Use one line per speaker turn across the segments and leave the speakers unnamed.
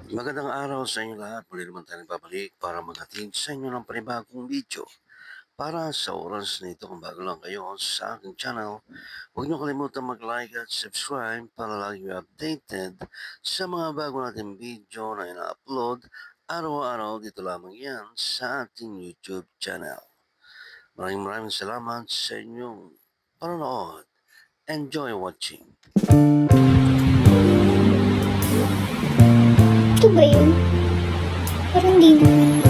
Magandang araw sa inyo lahat. Muli naman tayo nagbabalik para maghatid sa inyo ng panibagong video. Para sa oras na ito, kung bago lang kayo sa aking channel, huwag niyo kalimutan mag-like at subscribe para lagi kayo updated sa mga bago nating video na ina-upload araw-araw dito lamang yan sa ating YouTube channel. Maraming salamat sa inyong panonood. Enjoy watching.
Ito ba yun? Parang di naman.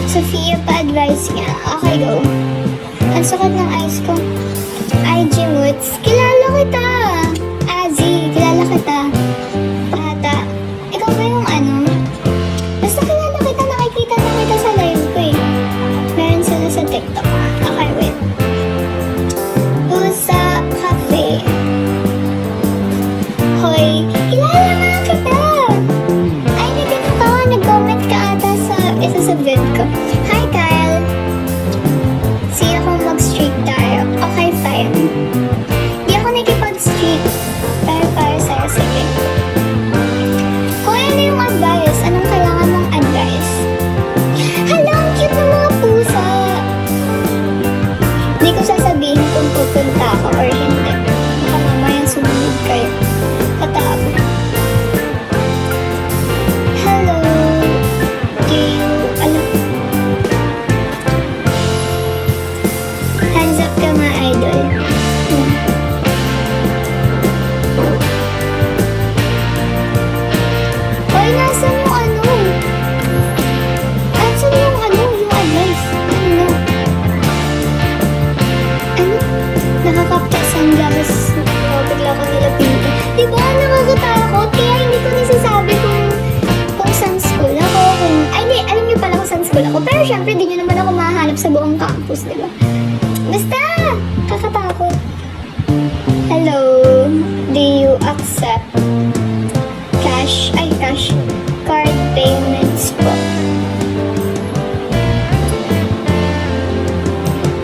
Sophia, pa-advise nga. Okay, go. Ang sakit ng eyes ko. IG Moods, kilala kita. Azzy, kilala kita. Bata, ikaw ba yung ano? Basta kilala kita, nakikita na kita sa live ko eh. Meron sila sa TikTok. Okay, wait. Pusa Cafe. Hoy, kilala nga kita! Ay, nag-comment ka ata sa isa sa vid ko. Hi, Kyle! See ako mag-streak tayo. Okay, fine. Di ako nakipag-streak. Pero para sa'yo, sige. Kung ano yung advice, anong kailangan mong advice? Hala, ang cute ng mga pusa! Hindi ko sasabihin kung pupunta ako or hindi. Baka mamayang sumunod kayo. Katapos. Hello. Do you, hands up ka mga idol. Hoy, nasan yung ano? Nasan yung yung advice? Ano? Ano? Nakakapta sunglasses. Bigla ko nilapitan. Diba, nakakatakot? Kaya hindi ko nasasabi kung saan school ako. Ay, hindi. Alam niyo pala kung saan school ako. Pero syempre, di niyo naman ako mahanap sa buong campus, diba? Basta! Kakatakot. Hello? Do you accept cash card payments po?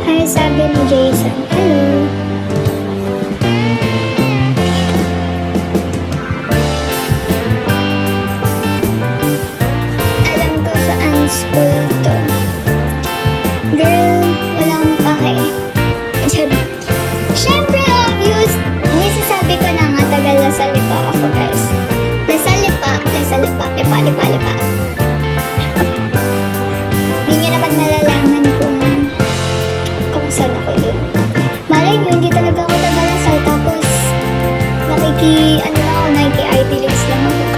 Hi, sabi ni Jason. Hello? School to. Girl, walang pake. Siyempre, obvious. Nisasabi ko na nga, tagal na sa lipa ako, guys. Nasa lipa, lipa. Hindi nyo naman nalalaman kung saan ako dun. Malay nyo, hindi talaga ako taga Lasal. Tapos, nakiki-IT links lang ako.